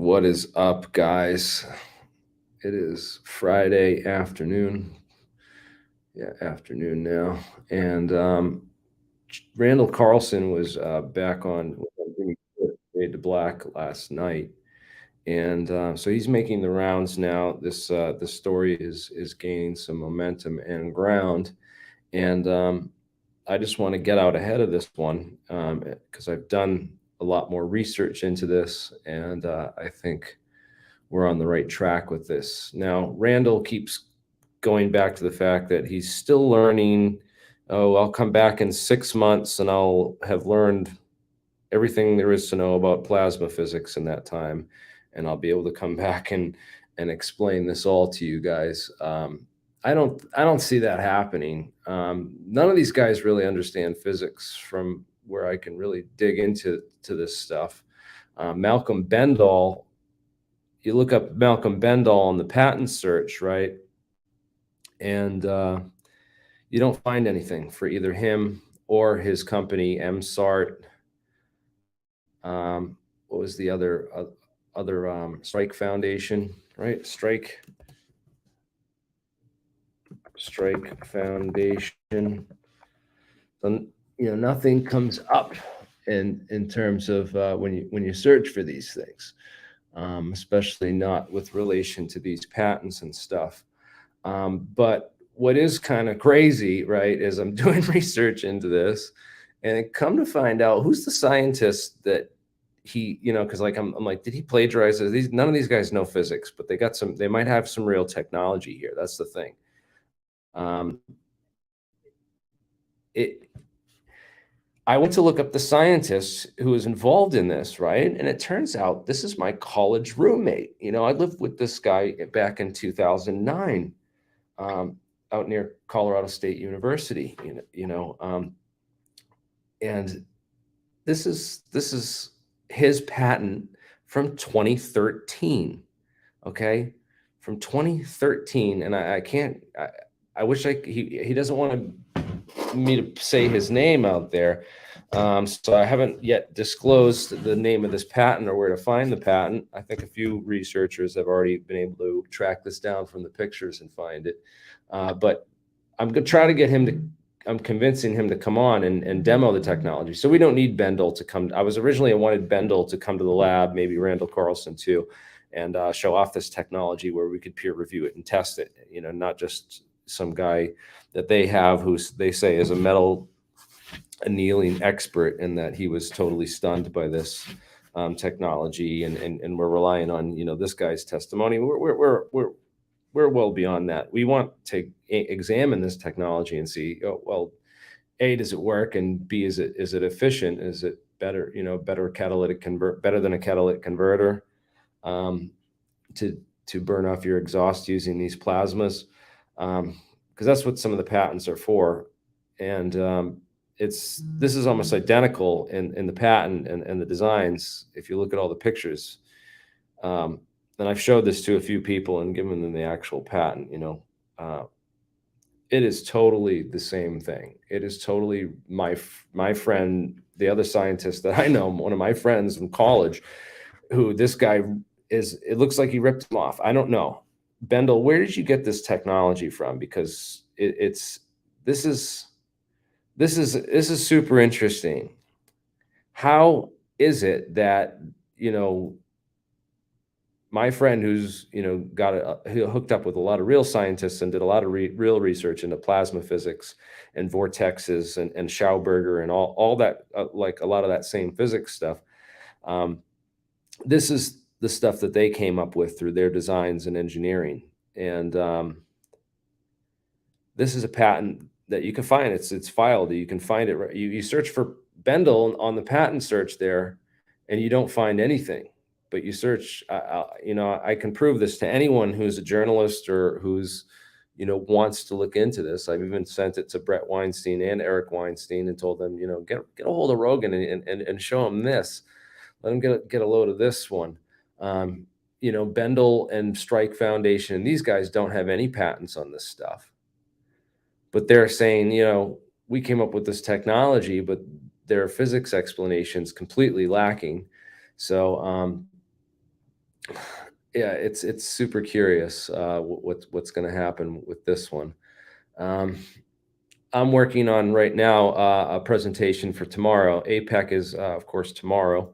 What is up, guys? It is Friday afternoon. Yeah, afternoon now. And Randall Carlson was back on Fade to Black last night, and so he's making the rounds now. This story is gaining some momentum and ground, and I just want to get out ahead of this one because I've done a lot more research into this, and I think we're on the right track with this. Now, Randall keeps going back to the fact that he's still learning. Oh, I'll come back in 6 months and I'll have learned everything there is to know about plasma physics in that time, and I'll be able to come back and explain this all to you guys. I don't see that happening. None of these guys really understand physics from where I can really dig into this stuff. Malcolm Bendall, you look up Malcolm Bendall on the patent search, right? And you don't find anything for either him or his company, MSART. What was the other Strike Foundation, right? Strike Foundation. Nothing comes up in terms of when you search for these things, especially not with relation to these patents and stuff. But what is kind of crazy, right, is I'm doing research into this, and come to find out who's the scientist that he, because like I'm like, did he plagiarize these? None of these guys know physics, but they might have some real technology here. That's the thing. It I went to look up the scientist who was involved in this, right? And it turns out this is my college roommate. I lived with this guy back in 2009, out near Colorado State University. And this is his patent from 2013. Okay, from 2013, and I can't. I wish he doesn't want me to say his name out there. So I haven't yet disclosed the name of this patent or where to find the patent. I think a few researchers have already been able to track this down from the pictures and find it. But I'm going to try to get him to, I'm convincing him to come on and demo the technology. So we don't need Bendall to come. I wanted Bendall to come to the lab, maybe Randall Carlson too, and show off this technology where we could peer review it and test it, not just some guy that they have who they say is a metal annealing expert, and that he was totally stunned by this technology, and we're relying on this guy's testimony. We're well beyond that. We want to examine this technology and see, oh, well, A, does it work, and B, is it efficient? Is it better, better than a catalytic converter to burn off your exhaust using these plasmas? Because that's what some of the patents are for. And this is almost identical in the patent and the designs. If you look at all the pictures, and I've showed this to a few people and given them the actual patent, it is totally the same thing. It is totally my friend, the other scientist that I know, one of my friends from college, who this guy is, it looks like he ripped him off. I don't know. Bendall, where did you get this technology from? Because this is super interesting. How is it that, my friend who's, got hooked up with a lot of real scientists and did a lot of real research into plasma physics and vortexes and Schauberger and all that, like a lot of that same physics stuff. This is the stuff that they came up with through their designs and engineering. And this is a patent that you can find. It's filed. You can find it. Right. You search for Bendall on the patent search there, and you don't find anything. But you search, I can prove this to anyone who's a journalist or who's, wants to look into this. I've even sent it to Brett Weinstein and Eric Weinstein and told them, get a hold of Rogan and show him this. Let him get a load of this one. Bendall and Strike Foundation, and these guys don't have any patents on this stuff. But they're saying, we came up with this technology, but their physics explanation's completely lacking. So Yeah, it's super curious what's going to happen with this one. Um, I'm working on right now a presentation for tomorrow. APEC is, of course, tomorrow,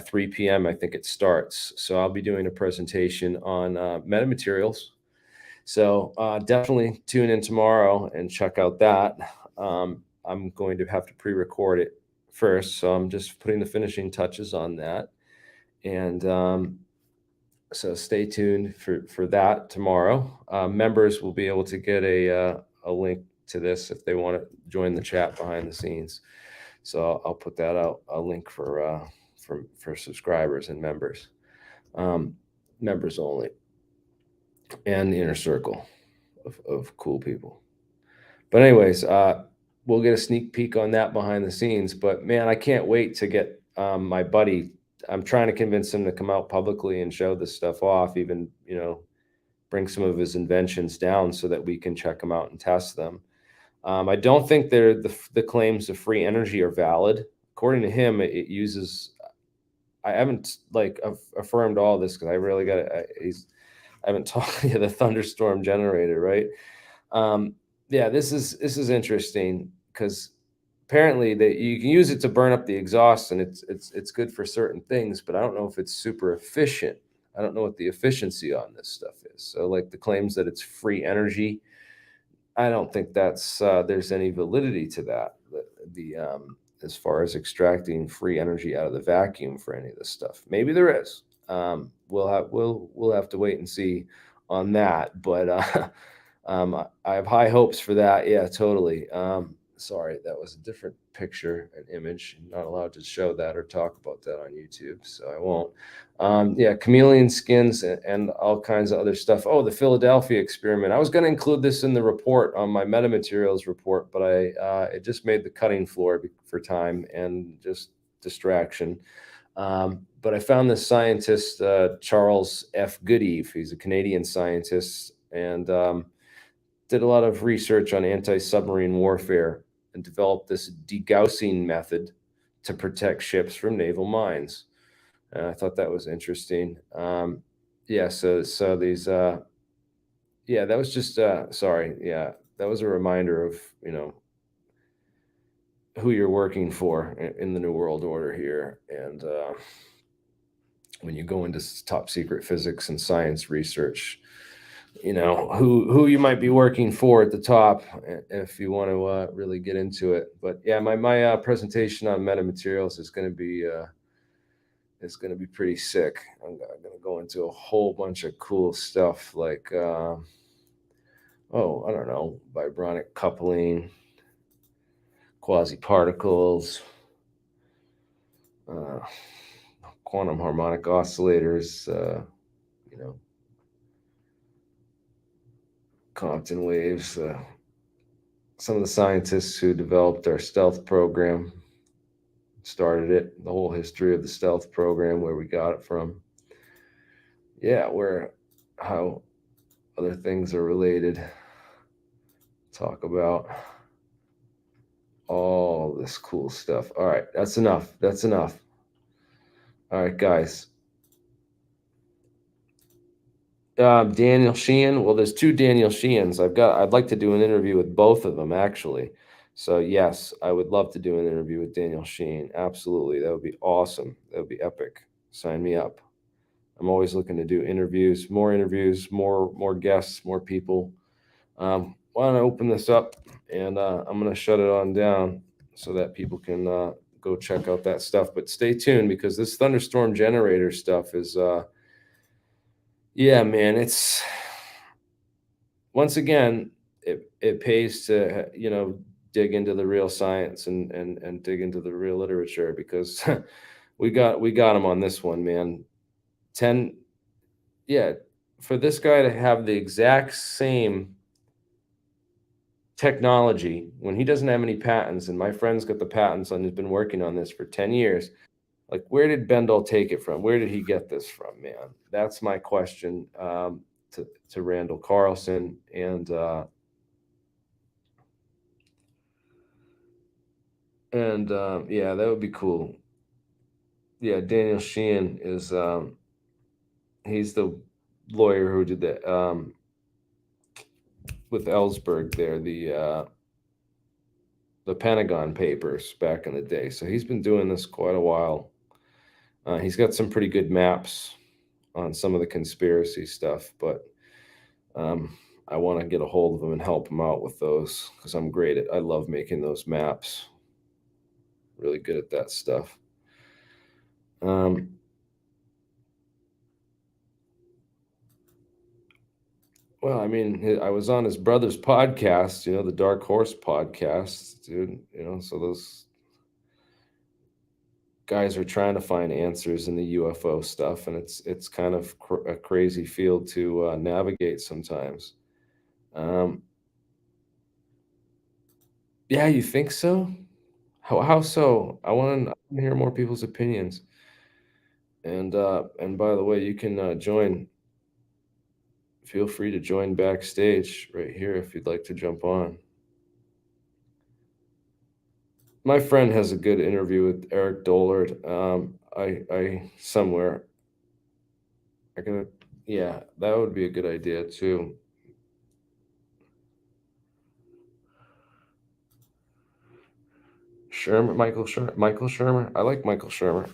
3 p.m. I think it starts. So I'll be doing a presentation on metamaterials. So definitely tune in tomorrow and check out that. I'm going to have to pre-record it first, so I'm just putting the finishing touches on that. And so stay tuned for that tomorrow. Members will be able to get a link to this if they want to join the chat behind the scenes. So I'll put that out, a link for subscribers and members, um, members only, and the inner circle of cool people. But anyways, we'll get a sneak peek on that behind the scenes. But man, I can't wait to get my buddy. I'm trying to convince him to come out publicly and show this stuff off, even, bring some of his inventions down so that we can check them out and test them. I don't think the claims of free energy are valid. According to him, it uses. I haven't affirmed all this because I really got. I haven't talked to the Thunderstorm Generator, right? Yeah, this is interesting because apparently that you can use it to burn up the exhaust, and it's good for certain things, but I don't know if it's super efficient. I don't know what the efficiency on this stuff is. So like the claims that it's free energy, I don't think there's any validity to that. As far as extracting free energy out of the vacuum for any of this stuff, maybe there is. We'll have to wait and see on that. But I have high hopes for that. Yeah, totally. Sorry, that was a different picture and image. I'm not allowed to show that or talk about that on YouTube, so I won't. Yeah, chameleon skins and all kinds of other stuff. Oh, the Philadelphia experiment. I was going to include this in the report on my metamaterials report, but it just made the cutting floor for time and just distraction. But I found this scientist, Charles F. Goodeve. He's a Canadian scientist and did a lot of research on anti-submarine warfare and developed this degaussing method to protect ships from naval mines. And I thought that was interesting. Yeah, so these, yeah, that was just, sorry, yeah, that was a reminder of, who you're working for in the New World Order here. And when you go into top secret physics and science research, who you might be working for at the top if you want to really get into it. But yeah, my presentation on metamaterials is going to be pretty sick. I'm going to go into a whole bunch of cool stuff like I don't know, vibronic coupling, quasi particles, uh, quantum harmonic oscillators, you know Compton waves. Some of the scientists who developed our stealth program started it, the whole history of the stealth program, where we got it from. Yeah, how other things are related. Talk about all this cool stuff. All right, that's enough. That's enough. All right, guys. Daniel Sheehan. Well, there's two Daniel Sheehans. I'd like to do an interview with both of them, actually. So yes, I would love to do an interview with Daniel Sheehan. Absolutely, that would be awesome. That would be epic. Sign me up. I'm always looking to do interviews, more guests, more people. Why don't I open this up and I'm going to shut it on down so that people can go check out that stuff. But stay tuned because this Thunderstorm Generator stuff is, yeah, man, it's once again, it pays to, dig into the real science and dig into the real literature because we got him on this one, man. 10, yeah, for this guy to have the exact same technology when he doesn't have any patents, and my friend's got the patents and has been working on this for 10 years. Like, where did Bendall take it from? Where did he get this from, man? That's my question to Randall Carlson. And yeah, that would be cool. Yeah, Daniel Sheehan is He's the lawyer who did the with Ellsberg there, the Pentagon Papers back in the day. So he's been doing this quite a while. He's got some pretty good maps on some of the conspiracy stuff, but um, I want to get a hold of him and help him out with those because I'm great at. I love making those maps. Really good at that stuff. Um, well, I mean, I was on his brother's podcast, the Dark Horse podcast, dude. So those guys are trying to find answers in the UFO stuff, and it's kind of a crazy field to navigate sometimes. Um, yeah, you think so? How so? I want to hear more people's opinions. And by the way, you can join. Feel free to join backstage right here if you'd like to jump on. My friend has a good interview with Eric Dollard. I somewhere I gotta, yeah, that would be a good idea too. Michael Shermer. I like Michael Shermer.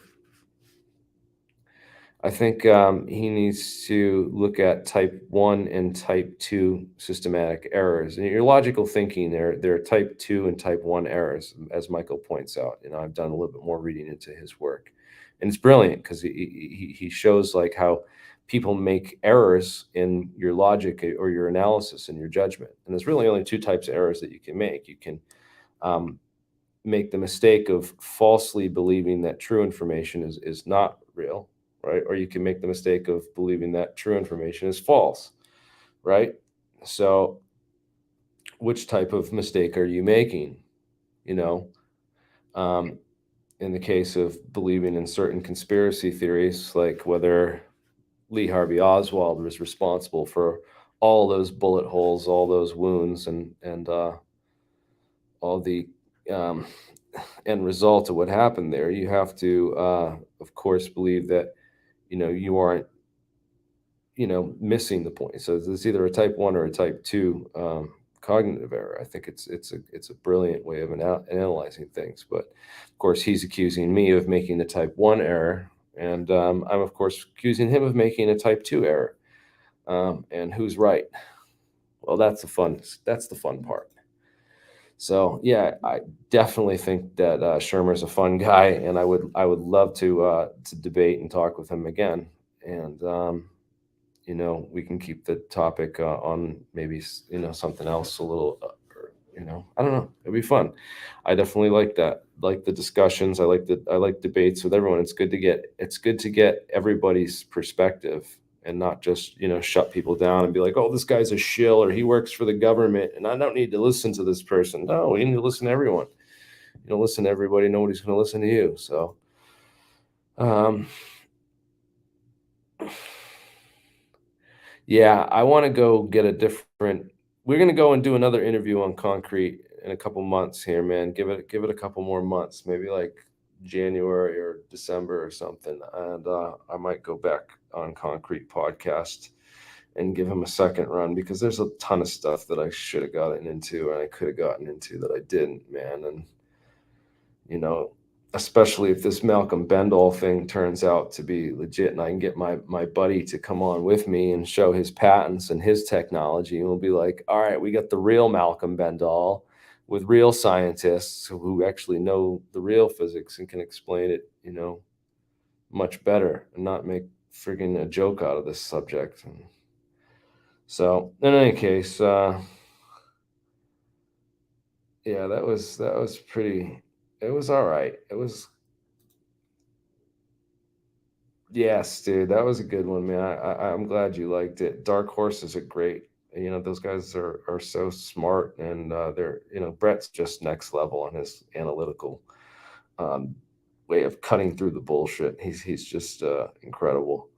I think he needs to look at type 1 and type 2 systematic errors. And your logical thinking, there are type 2 and type 1 errors, as Michael points out. I've done a little bit more reading into his work. And it's brilliant because he shows like how people make errors in your logic or your analysis and your judgment. And there's really only two types of errors that you can make. You can um, make the mistake of falsely believing that true information is not real, right? Or you can make the mistake of believing that true information is false, right? So, which type of mistake are you making? You know, um, in the case of believing in certain conspiracy theories, like whether Lee Harvey Oswald was responsible for all those bullet holes, all those wounds, and all the um, end result of what happened there, you have to, of course, believe that you aren't missing the point. So it's either a type 1 or a type 2 cognitive error. I think it's a brilliant way of analyzing things. But of course, he's accusing me of making a type 1 error, and I'm of course accusing him of making a type 2 error. And who's right? Well, that's the fun part. So yeah, I definitely think that Shermer's a fun guy, and I would love to debate and talk with him again. And we can keep the topic on maybe something else a little. Or, I don't know. It'd be fun. I definitely like that. Like the discussions. I like debates with everyone. It's good to get everybody's perspective and not just shut people down and be like, oh, this guy's a shill or he works for the government and I don't need to listen to this person. No, you need to listen to everyone. Listen to everybody. Nobody's going to listen to you. So, um, yeah, I want to go get a different. We're going to go and do another interview on concrete in a couple months here, man. Give it a couple more months, maybe like January or December or something, and I might go back on concrete podcast and give him a second run because there's a ton of stuff that I should have gotten into and I could have gotten into that I didn't, man. And you know, especially if this Malcolm Bendall thing turns out to be legit and I can get my buddy to come on with me and show his patents and his technology. And we'll be like, all right, we got the real Malcolm Bendall with real scientists who actually know the real physics and can explain it, much better and not make friggin' a joke out of this subject. And so in any case, yeah, that was pretty. It was all right. It was. Yes, dude, that was a good one, man. I'm glad you liked it. Dark Horses are great. Those guys are so smart, and they're Brett's just next level on his analytical um, way of cutting through the bullshit. He's just incredible.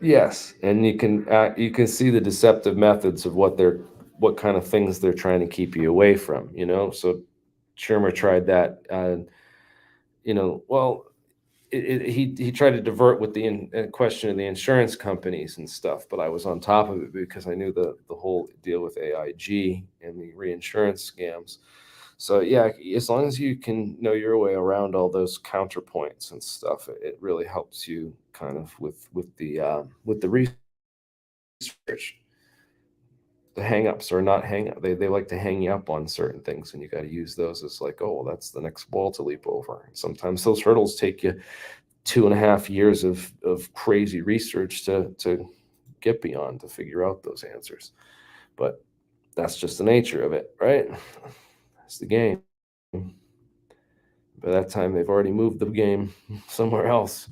Yes, and you can see the deceptive methods of what kind of things they're trying to keep you away from. So Shermer tried that. Well, he tried to divert with the question of the insurance companies and stuff, but I was on top of it because I knew the whole deal with AIG and the reinsurance scams. So yeah, as long as you can know your way around all those counterpoints and stuff, it really helps you kind of with the research. The hang-ups are not hang up. They like to hang you up on certain things, and you got to use those as like, oh, well, that's the next wall to leap over. And sometimes those hurdles take you 2.5 years of crazy research to get beyond, to figure out those answers. But that's just the nature of it, right? It's the game. By that time, they've already moved the game somewhere else,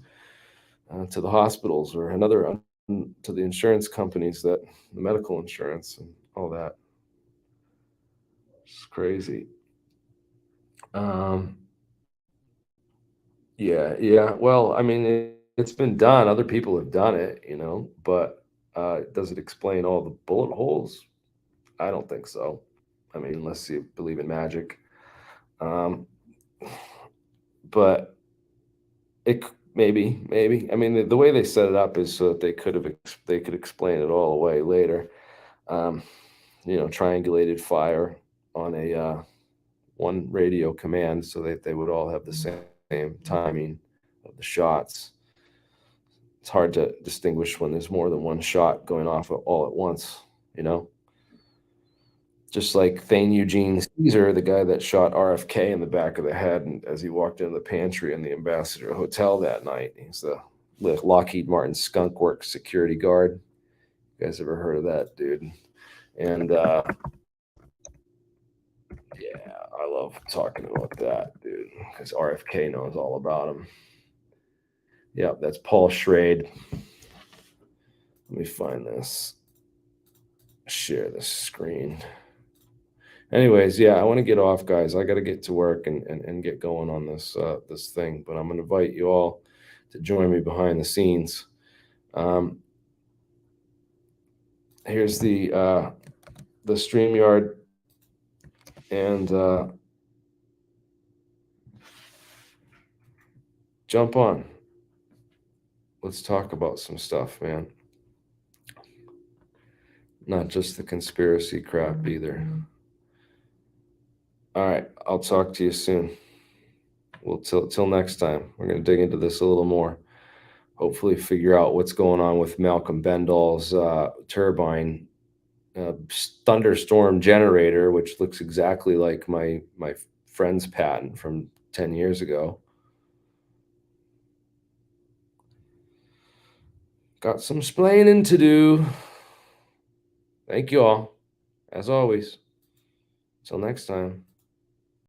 to the hospitals or to the insurance companies, that the medical insurance and all that. It's crazy. Um, yeah, yeah. Well, I mean, it's been done. Other people have done it, but does it explain all the bullet holes? I don't think so. I mean, unless you believe in magic. Um, but maybe. I mean, the way they set it up is so that they could explain it all away later. Um, Triangulated fire on a one radio command, so that they would all have the same timing of the shots. It's hard to distinguish when there's more than one shot going off all at once, you know? Just like Thane Eugene Caesar, the guy that shot RFK in the back of the head and as he walked into the pantry in the Ambassador Hotel that night. He's the Lockheed Martin Skunk Works security guard. You guys ever heard of that dude? And yeah, I love talking about that dude because RFK knows all about him. Yeah, that's Paul Schrade. Let me find this. Share the screen. Anyways, yeah, I want to get off, guys. I got to get to work and get going on this thing. But I'm going to invite you all to join me behind the scenes. Here's the StreamYard, and jump on. Let's talk about some stuff, man. Not just the conspiracy crap either. All right, I'll talk to you soon. Well, till next time, we're going to dig into this a little more. Hopefully figure out what's going on with Malcolm Bendall's turbine Thunderstorm Generator, which looks exactly like my friend's patent from 10 years ago. Got some splaining to do. Thank you all, as always. Till next time.